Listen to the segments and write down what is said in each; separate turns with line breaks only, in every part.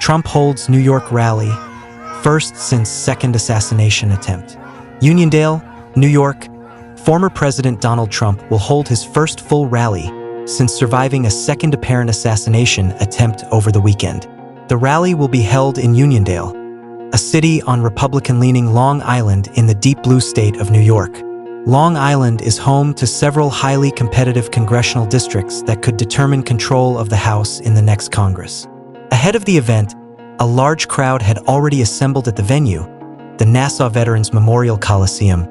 Trump holds New York rally, first since second assassination attempt. Uniondale, New York. Former President Donald Trump will hold his first full rally since surviving a second apparent assassination attempt over the weekend. The rally will be held in Uniondale, a city on Republican-leaning Long Island in the deep blue state of New York. Long Island is home to several highly competitive congressional districts that could determine control of the House in the next Congress. Ahead of the event, a large crowd had already assembled at the venue, the Nassau Veterans Memorial Coliseum,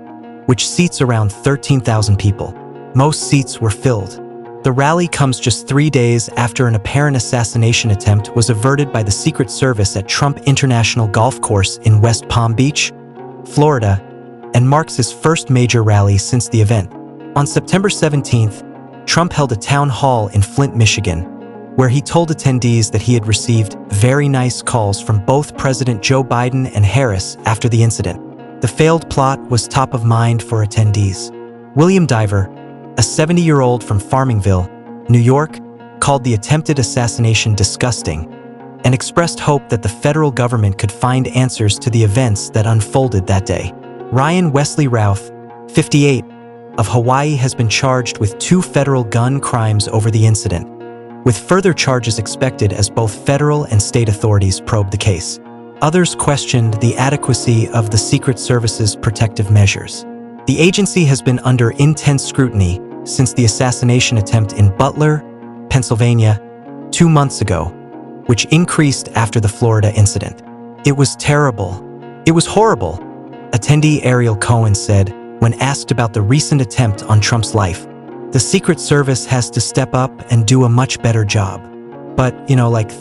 which seats around 13,000 people. Most seats were filled. The rally comes just 3 days after an apparent assassination attempt was averted by the Secret Service at Trump International Golf Course in West Palm Beach, Florida, and marks his first major rally since the event. On September 17th, Trump held a town hall in Flint, Michigan, where he told attendees that he had received very nice calls from both President Joe Biden and Harris after the incident. The failed plot was top of mind for attendees. William Diver, a 70-year-old from Farmingville, New York, called the attempted assassination disgusting and expressed hope that the federal government could find answers to the events that unfolded that day. Ryan Wesley Routh, 58, of Hawaii has been charged with 2 federal gun crimes over the incident, with further charges expected as both federal and state authorities probe the case. Others questioned the adequacy of the Secret Service's protective measures. The agency has been under intense scrutiny since the assassination attempt in Butler, Pennsylvania, 2 months ago, which increased after the Florida incident. "It was terrible. It was horrible," attendee Ariel Cohen said when asked about the recent attempt on Trump's life. "The Secret Service has to step up and do a much better job. But,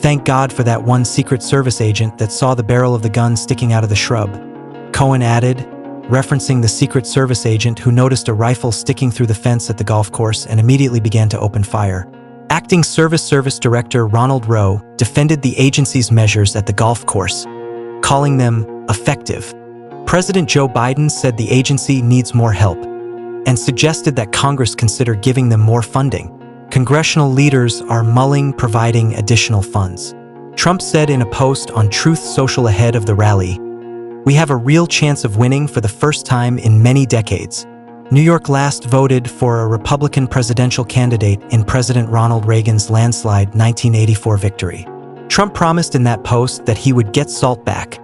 thank God for that one Secret Service agent that saw the barrel of the gun sticking out of the shrub," Cohen added, referencing the Secret Service agent who noticed a rifle sticking through the fence at the golf course and immediately began to open fire. Acting Service Director Ronald Rowe defended the agency's measures at the golf course, calling them effective. President Joe Biden said the agency needs more help and suggested that Congress consider giving them more funding. Congressional leaders are mulling providing additional funds. Trump said in a post on Truth Social ahead of the rally, "We have a real chance of winning for the first time in many decades." New York last voted for a Republican presidential candidate in President Ronald Reagan's landslide 1984 victory. Trump promised in that post that he would get SALT back,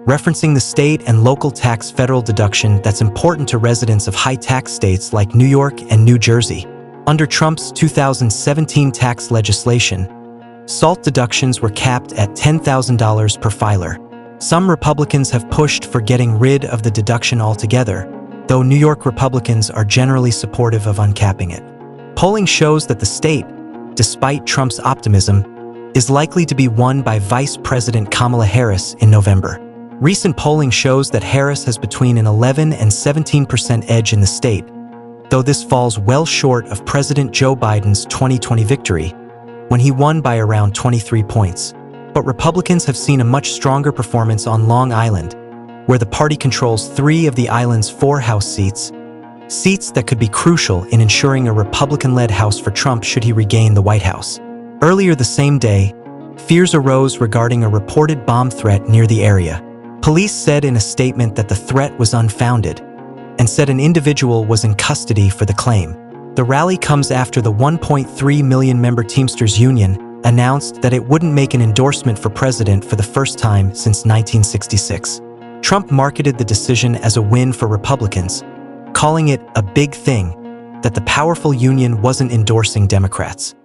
referencing the state and local tax federal deduction that's important to residents of high-tax states like New York and New Jersey. Under Trump's 2017 tax legislation, SALT deductions were capped at $10,000 per filer. Some Republicans have pushed for getting rid of the deduction altogether, though New York Republicans are generally supportive of uncapping it. Polling shows that the state, despite Trump's optimism, is likely to be won by Vice President Kamala Harris in November. Recent polling shows that Harris has between an 11 and 17% edge in the state, though this falls well short of President Joe Biden's 2020 victory, when he won by around 23 points. But Republicans have seen a much stronger performance on Long Island, where the party controls 3 of the island's 4 House seats that could be crucial in ensuring a Republican-led House for Trump should he regain the White House. Earlier the same day, fears arose regarding a reported bomb threat near the area. Police said in a statement that the threat was unfounded and said an individual was in custody for the claim. The rally comes after the 1.3 million member Teamsters Union announced that it wouldn't make an endorsement for president for the first time since 1966. Trump marketed the decision as a win for Republicans, calling it a big thing that the powerful union wasn't endorsing Democrats.